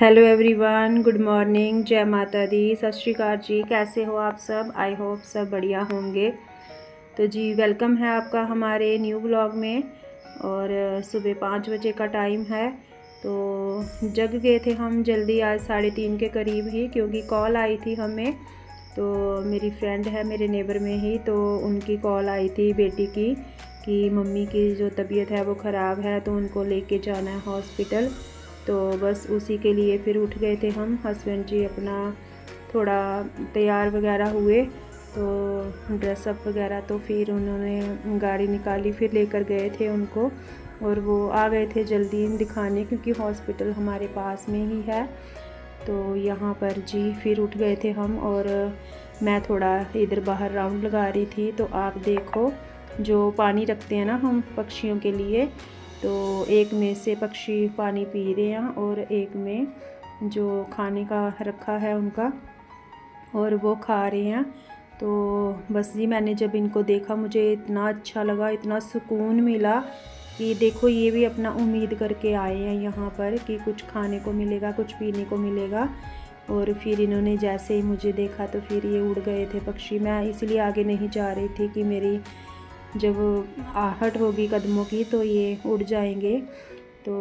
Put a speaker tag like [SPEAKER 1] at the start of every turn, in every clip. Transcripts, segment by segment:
[SPEAKER 1] Hello everyone, good morning, जय माता दी, सत श्री अकाल जी। कैसे हो आप सब? आई होप सब बढ़िया होंगे। तो जी वेलकम है आपका हमारे न्यू ब्लॉग में। और सुबह 5 बजे का टाइम है। तो जग गए थे हम जल्दी आज 3:30 के करीब ही, क्योंकि कॉल आई थी हमें। तो मेरी फ्रेंड है मेरे नेबर में ही, तो उनकी कॉल आई थी बेटी की कि मम्मी की जो तबीयत है वो ख़राब है, तो उनको लेके जाना है हॉस्पिटल। तो बस उसी के लिए फिर उठ गए थे हम। हस्बैंड जी अपना थोड़ा तैयार वगैरह हुए, तो ड्रेसअप वगैरह, तो फिर उन्होंने गाड़ी निकाली, फिर लेकर गए थे उनको। और वो आ गए थे जल्दी दिखाने, क्योंकि हॉस्पिटल हमारे पास में ही है। तो यहाँ पर जी फिर उठ गए थे हम, और मैं थोड़ा इधर बाहर राउंड लगा रही थी। तो आप देखो, जो पानी रखते हैं ना हम पक्षियों के लिए, तो एक में से पक्षी पानी पी रहे हैं और एक में जो खाने का रखा है उनका, और वो खा रहे हैं। तो बस जी मैंने जब इनको देखा मुझे इतना अच्छा लगा, इतना सुकून मिला कि देखो ये भी अपना उम्मीद करके आए हैं यहाँ पर कि कुछ खाने को मिलेगा, कुछ पीने को मिलेगा। और फिर इन्होंने जैसे ही मुझे देखा तो फिर ये उड़ गए थे पक्षी। मैं इसलिए आगे नहीं जा रही थी कि मेरी जब आहट होगी कदमों की तो ये उड़ जाएंगे। तो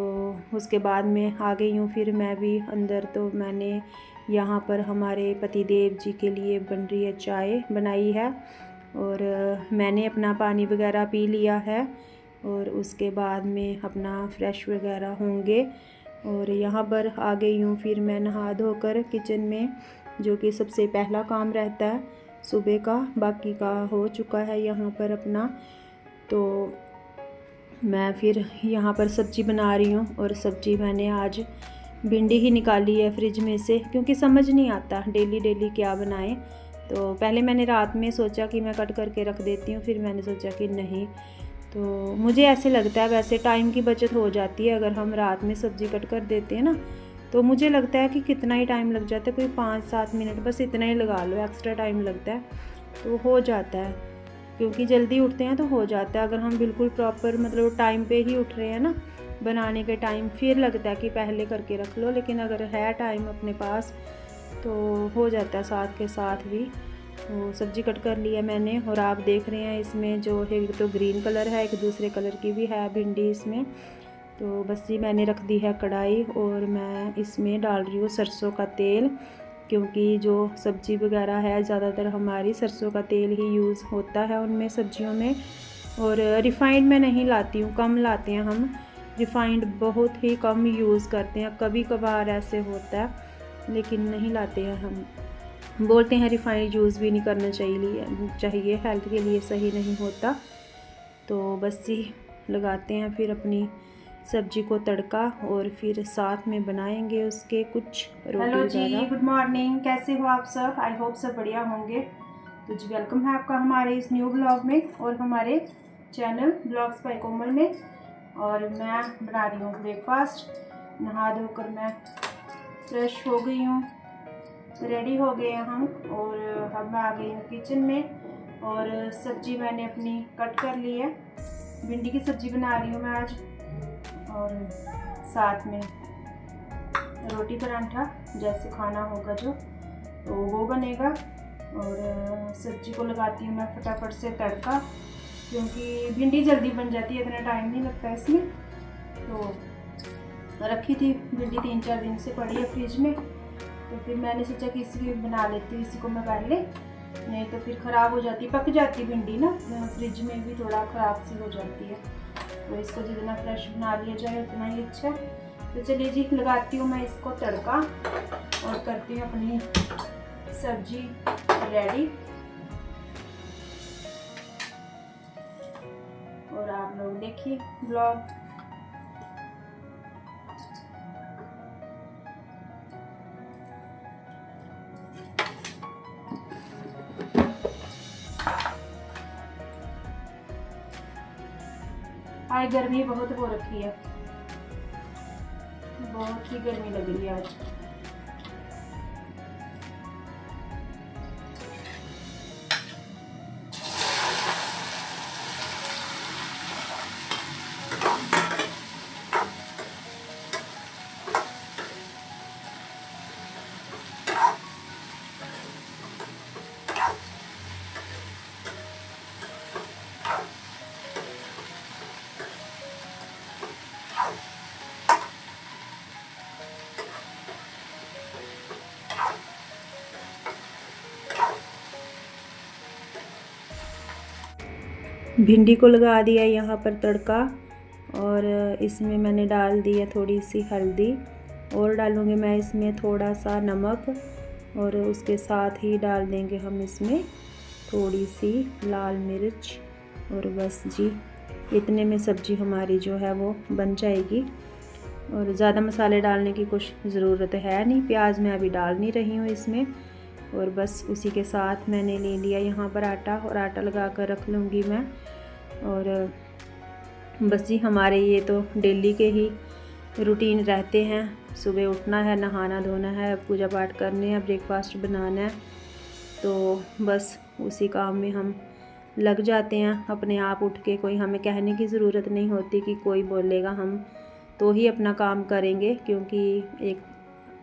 [SPEAKER 1] उसके बाद में आ गई हूँ फिर मैं भी अंदर। तो मैंने यहाँ पर हमारे पतिदेव जी के लिए बन रही है चाय बनाई है, और मैंने अपना पानी वगैरह पी लिया है, और उसके बाद में अपना फ्रेश वगैरह होंगे। और यहाँ पर आ गई हूँ फिर मैं नहा धोकर किचन में, जो कि सबसे पहला काम रहता है सुबह का। बाकी का हो चुका है यहाँ पर अपना। तो मैं फिर यहाँ पर सब्ज़ी बना रही हूँ, और सब्ज़ी मैंने आज भिंडी ही निकाली है फ्रिज में से, क्योंकि समझ नहीं आता डेली डेली क्या बनाएं। तो पहले मैंने रात में सोचा कि मैं कट करके रख देती हूँ, फिर मैंने सोचा कि नहीं। तो मुझे ऐसे लगता है, वैसे टाइम की बचत हो जाती है अगर हम रात में सब्ज़ी कट कर देते हैं ना। तो मुझे लगता है कि कितना ही टाइम लग जाता है, कोई 5-7 मिनट, बस इतना ही लगा लो, एक्स्ट्रा टाइम लगता है तो हो जाता है। क्योंकि जल्दी उठते हैं तो हो जाता है। अगर हम बिल्कुल प्रॉपर मतलब टाइम पे ही उठ रहे हैं ना बनाने के टाइम, फिर लगता है कि पहले करके रख लो। लेकिन अगर है टाइम अपने पास तो हो जाता है साथ के साथ भी। तो सब्ज़ी कट कर लिया मैंने, और आप देख रहे हैं इसमें जो है तो ग्रीन कलर है, एक दूसरे कलर की भी है भिंडी इसमें। तो बस ये मैंने रख दी है कढ़ाई, और मैं इसमें डाल रही हूँ सरसों का तेल, क्योंकि जो सब्ज़ी वगैरह है ज़्यादातर हमारी सरसों का तेल ही यूज़ होता है उनमें सब्जियों में। और रिफ़ाइंड में नहीं लाती हूँ, कम लाते हैं हम, रिफ़ाइंड बहुत ही कम यूज़ करते हैं। कभी कभार ऐसे होता है, लेकिन नहीं लाते हैं हम। बोलते हैं रिफ़ाइंड यूज़ भी नहीं करना चाहिए, हेल्थ के लिए सही नहीं होता। तो बस ये लगाते हैं फिर अपनी सब्जी को तड़का, और फिर साथ में बनाएंगे उसके कुछ रोटी। हेलो जी, गुड मॉर्निंग, कैसे हो आप सब? आई होप सब बढ़िया होंगे। तो जी वेलकम है आपका हमारे इस न्यू ब्लॉग में, और हमारे चैनल ब्लॉग्स बाय कोमल में। और मैं बना रही हूँ ब्रेकफास्ट। नहा धोकर मैं फ्रेश हो गई हूँ, रेडी हो गए हैं हम, और अब मैं आ गई हूँ किचन में। और सब्जी मैंने अपनी कट कर ली है, भिंडी की सब्ज़ी बना रही हूँ मैं आज, और साथ में रोटी परांठा जैसे खाना होगा जो, तो वो बनेगा। और सब्जी को लगाती हूँ मैं फटाफट से तड़का, क्योंकि भिंडी जल्दी बन जाती है, इतना टाइम नहीं लगता इसमें। तो रखी थी भिंडी 3-4 दिन से पड़ी है फ्रिज में, तो फिर मैंने सोचा कि इसी बना लेती हूँ इसी को मैं पहले, नहीं तो फिर ख़राब हो जाती, पक जाती भिंडी ना, फ्रिज में भी थोड़ा ख़राब सी हो जाती है। तो इसको जितना फ्रेश बना लिया जाए उतना ही अच्छा। तो चलिए जी लगाती हूँ मैं इसको तड़का, और करती हूँ अपनी सब्जी रेडी। और आप लोग देखिए ब्लॉग। आज गर्मी बहुत हो रखी है, बहुत ही गर्मी लग रही है आज। भिंडी को लगा दिया यहाँ पर तड़का, और इसमें मैंने डाल दी है थोड़ी सी हल्दी, और डालूँगी मैं इसमें थोड़ा सा नमक, और उसके साथ ही डाल देंगे हम इसमें थोड़ी सी लाल मिर्च। और बस जी, इतने में सब्ज़ी हमारी जो है वो बन जाएगी। और ज़्यादा मसाले डालने की कुछ ज़रूरत है नहीं, प्याज मैं अभी डाल नहीं रही हूँ इसमें। और बस उसी के साथ मैंने ले लिया यहाँ पर आटा, और आटा लगा कर रख लूँगी मैं। और बस जी, हमारे ये तो डेली के ही रूटीन रहते हैं। सुबह उठना है, नहाना धोना है, पूजा पाठ करने हैं, ब्रेकफास्ट बनाना है, तो बस उसी काम में हम लग जाते हैं अपने आप उठ के। कोई हमें कहने की ज़रूरत नहीं होती कि कोई बोलेगा, हम तो ही अपना काम करेंगे, क्योंकि एक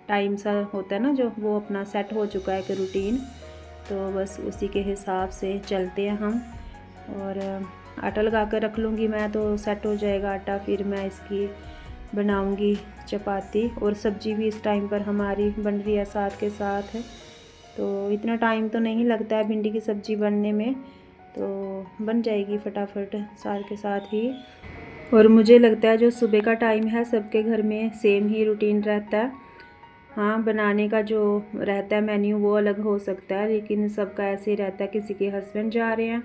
[SPEAKER 1] टाइम सा होता है ना जो, वो अपना सेट हो चुका है कि रूटीन, तो बस उसी के हिसाब से चलते हैं हम। और आटा लगा कर रख लूँगी मैं, तो सेट हो जाएगा आटा, फिर मैं इसकी बनाऊँगी चपाती। और सब्ज़ी भी इस टाइम पर हमारी बन रही है साथ के साथ, तो इतना टाइम तो नहीं लगता है भिंडी की सब्ज़ी बनने में, तो बन जाएगी फटाफट साथ के साथ ही। और मुझे लगता है जो सुबह का टाइम है सबके घर में सेम ही रूटीन रहता है। हाँ, बनाने का जो रहता है मेन्यू वो अलग हो सकता है, लेकिन सबका ऐसे ही रहता है। किसी के हस्बैंड जा रहे हैं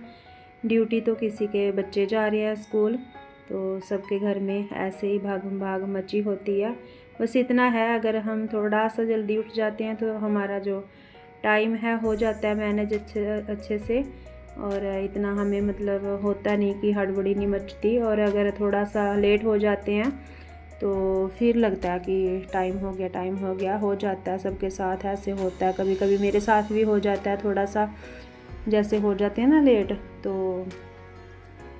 [SPEAKER 1] ड्यूटी, तो किसी के बच्चे जा रहे हैं स्कूल, तो सबके घर में ऐसे ही भागम भाग मची होती है। बस इतना है, अगर हम थोड़ा सा जल्दी उठ जाते हैं तो हमारा जो टाइम है हो जाता है मैनेज अच्छे से, और इतना हमें मतलब होता नहीं कि हड़बड़ी नहीं मचती। और अगर थोड़ा सा लेट हो जाते हैं तो फिर लगता है कि टाइम हो गया हो जाता है। सबके साथ ऐसे होता है, कभी कभी मेरे साथ भी हो जाता है, थोड़ा सा जैसे हो जाते हैं ना लेट, तो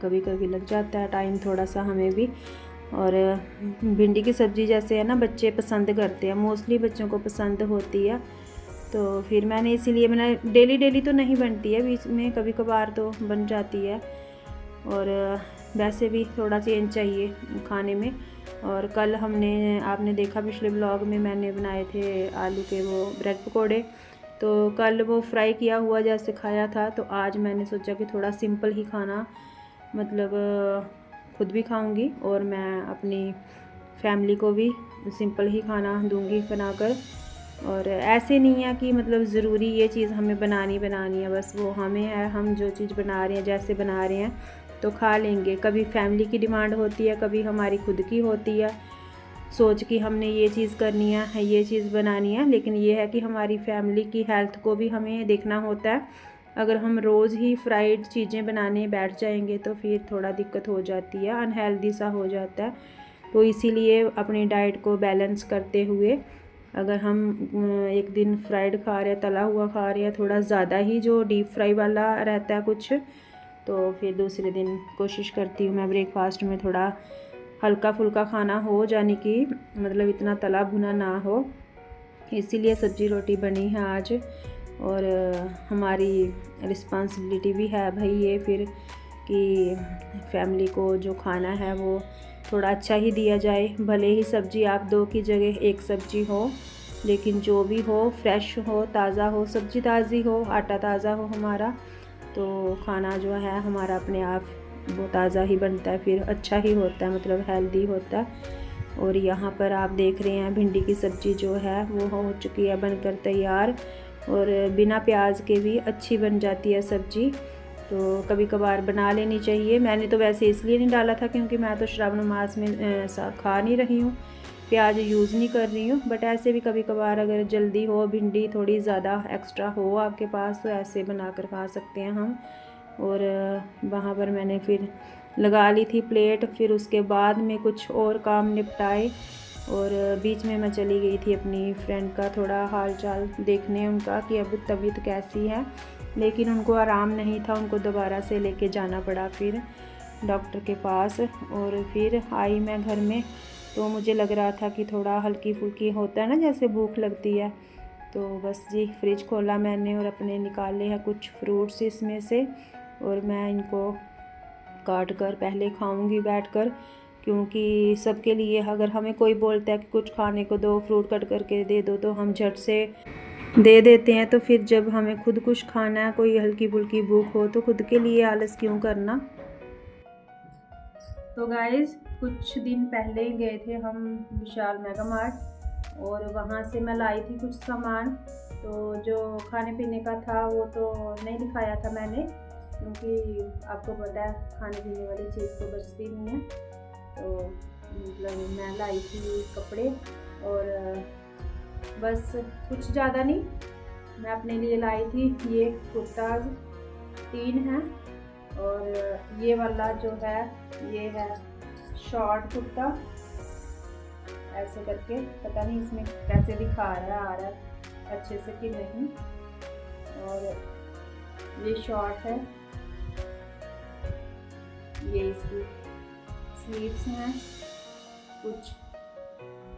[SPEAKER 1] कभी कभी लग जाता है टाइम थोड़ा सा हमें भी। और भिंडी की सब्ज़ी जैसे है ना, बच्चे पसंद करते हैं, मोस्टली बच्चों को पसंद होती है, तो फिर मैंने इसीलिए डेली तो नहीं बनती है, बीच में कभी कभार तो बन जाती है। और वैसे भी थोड़ा चेंज चाहिए खाने में। और कल आपने देखा पिछले ब्लॉग में मैंने बनाए थे आलू के वो ब्रेड पकोड़े, तो कल वो फ्राई किया हुआ जैसे खाया था, तो आज मैंने सोचा कि थोड़ा सिंपल ही खाना, मतलब खुद भी खाऊंगी और मैं अपनी फैमिली को भी सिंपल ही खाना दूंगी बनाकर। और ऐसे नहीं है कि मतलब ज़रूरी ये चीज़ हमें बनानी है, बस वो हमें है, हम जो चीज़ बना रहे हैं जैसे बना रहे हैं तो खा लेंगे। कभी फैमिली की डिमांड होती है, कभी हमारी खुद की होती है सोच कि हमने ये चीज़ करनी है, ये चीज़ बनानी है। लेकिन ये है कि हमारी फैमिली की हेल्थ को भी हमें देखना होता है। अगर हम रोज़ ही फ्राइड चीज़ें बनाने बैठ जाएंगे तो फिर थोड़ा दिक्कत हो जाती है, अनहेल्दी सा हो जाता है। तो इसीलिए अपनी डाइट को बैलेंस करते हुए, अगर हम एक दिन फ्राइड खा रहे हैं, तला हुआ खा रहे हैं, थोड़ा ज़्यादा ही जो डीप फ्राई वाला रहता है कुछ, तो फिर दूसरे दिन कोशिश करती हूँ मैं ब्रेकफास्ट में थोड़ा हल्का फुल्का खाना हो, जाने की मतलब इतना तला भुना ना हो। इसीलिए सब्ज़ी रोटी बनी है आज। और हमारी रिस्पॉन्सिबिलिटी भी है भाई ये फिर, कि फैमिली को जो खाना है वो थोड़ा अच्छा ही दिया जाए। भले ही सब्ज़ी आप 2 की जगह 1 सब्ज़ी हो, लेकिन जो भी हो फ्रेश हो, ताज़ा हो, सब्ज़ी ताज़ी हो, आटा ताज़ा हो हमारा, तो खाना जो है हमारा अपने आप वो ताज़ा ही बनता है, फिर अच्छा ही होता है, मतलब हेल्दी होता है। और यहाँ पर आप देख रहे हैं भिंडी की सब्ज़ी जो है वो हो चुकी है बनकर तैयार, और बिना प्याज के भी अच्छी बन जाती है सब्ज़ी, तो कभी कभार बना लेनी चाहिए। मैंने तो वैसे इसलिए नहीं डाला था क्योंकि मैं तो श्रावण मास में खा नहीं रही हूँ, प्याज यूज़ नहीं कर रही हूँ। बट ऐसे भी कभी कभार अगर जल्दी हो, भिंडी थोड़ी ज़्यादा एक्स्ट्रा हो आपके पास, तो ऐसे बना कर खा सकते हैं हम। और वहाँ पर मैंने फिर लगा ली थी प्लेट, फिर उसके बाद में कुछ और काम निपटाए, और बीच में मैं चली गई थी अपनी फ्रेंड का थोड़ा हाल चाल देखने उनका कि अब तबीयत कैसी है। लेकिन उनको आराम नहीं था, उनको दोबारा से लेके जाना पड़ा फिर डॉक्टर के पास। और फिर आई मैं घर में, तो मुझे लग रहा था कि थोड़ा हल्की फुल्की होता है ना जैसे भूख लगती है, तो बस जी फ्रिज खोला मैंने और अपने निकाले हैं कुछ फ्रूट्स इसमें से, और मैं इनको काट कर पहले खाऊंगी बैठकर, क्योंकि सबके लिए अगर हमें कोई बोलता है कि कुछ खाने को दो, फ्रूट कट करके दे दो, तो हम झट से दे देते हैं। तो फिर जब हमें खुद कुछ खाना है, कोई हल्की फुल्की भूख हो, तो खुद के लिए आलस क्यों करना। तो गाइज़ कुछ दिन पहले गए थे हम विशाल मेगा मार्ट और वहाँ से मैं लाई थी कुछ सामान। तो जो खाने पीने का था वो तो नहीं दिखाया था मैंने, क्योंकि आपको पता है खाने पीने वाली चीज़ तो बचती नहीं है। तो मतलब मैं लाई थी कपड़े और बस कुछ ज़्यादा नहीं, मैं अपने लिए लाई थी ये कुर्ताज 3 हैं और ये वाला जो है ये है शॉर्ट कुर्ता, ऐसे करके पता नहीं इसमें कैसे दिखा रहा है, आ रहा है अच्छे से कि नहीं। और ये शॉर्ट है, ये इसकी स्लीव्स हैं, कुछ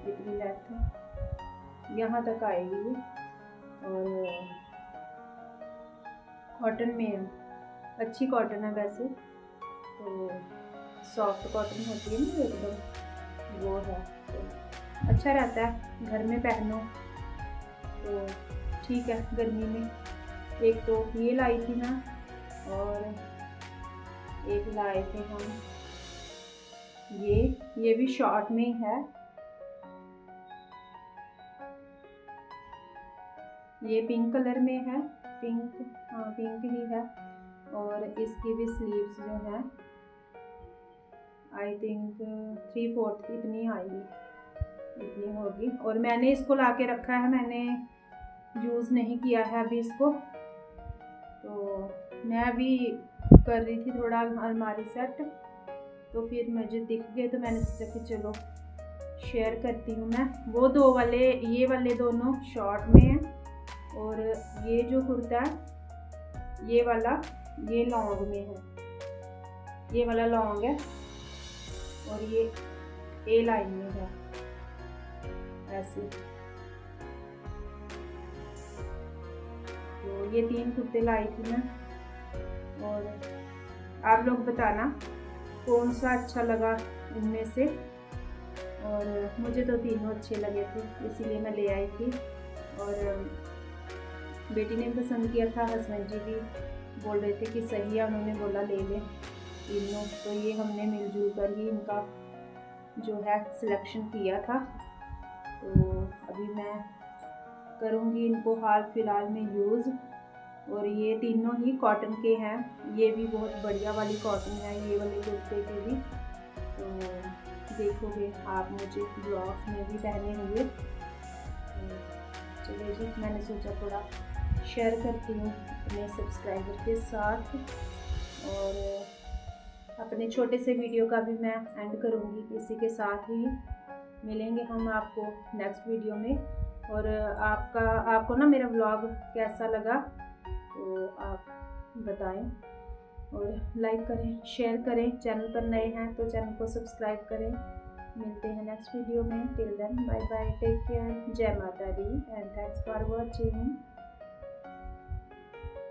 [SPEAKER 1] इतनी लेंथ है यहाँ तक आएगी ये, और कॉटन में है, अच्छी कॉटन है वैसे तो, सॉफ्ट कॉटन होती है ना एकदम, वो है तो अच्छा रहता है घर में पहनो तो ठीक है गर्मी में। एक तो ये लाई थी ना और एक लाए थे हम ये भी शॉर्ट में ही है, ये पिंक कलर में है, पिंक, हाँ पिंक ही है। और इसकी भी स्लीव्स जो है आई थिंक 3/4 इतनी आएगी, इतनी होगी। और मैंने इसको ला के रखा है, मैंने यूज़ नहीं किया है अभी इसको। तो मैं अभी कर रही थी थोड़ा अलमारी सेट, तो फिर मुझे दिख गए तो मैंने सोचा कि चलो शेयर करती हूँ मैं। वो दो वाले, ये वाले दोनों शॉर्ट में हैं और ये जो कुर्ता है ये वाला ये लॉन्ग में है, ये वाला लॉन्ग है और ये ए लाइन में है ऐसे। तो ये 3 कुर्ते लाई थी मैं, और आप लोग बताना कौन सा अच्छा लगा इनमें से। और मुझे तो तीनों अच्छे लगे थे इसीलिए मैं ले आई थी। और बेटी ने पसंद किया था, हस्बैंड जी भी बोल रहे थे कि सही है, उन्होंने बोला ले ले तीनों। तो ये हमने मिलजुल कर ही इनका जो है सिलेक्शन किया था। तो अभी मैं करूँगी इनको हाल फिलहाल में यूज़। और ये तीनों ही कॉटन के हैं, ये भी बहुत बढ़िया वाली कॉटन है ये वाले कुर्ते की भी। तो देखोगे आप मुझे ब्लॉग्स में भी पहने हुए। चलिए जी, मैंने सोचा थोड़ा शेयर करती हूँ अपने सब्सक्राइबर के साथ। और अपने छोटे से वीडियो का भी मैं एंड करूँगी, इसी के साथ ही मिलेंगे हम आपको नेक्स्ट वीडियो में। और आपको ना मेरा व्लॉग कैसा लगा तो आप बताएं, और लाइक करें, शेयर करें। चैनल पर नए हैं तो चैनल को सब्सक्राइब करें। मिलते हैं नेक्स्ट वीडियो में। Till then bye bye, take care, जय माता दी एंड थैंक्स फॉर वॉचिंग।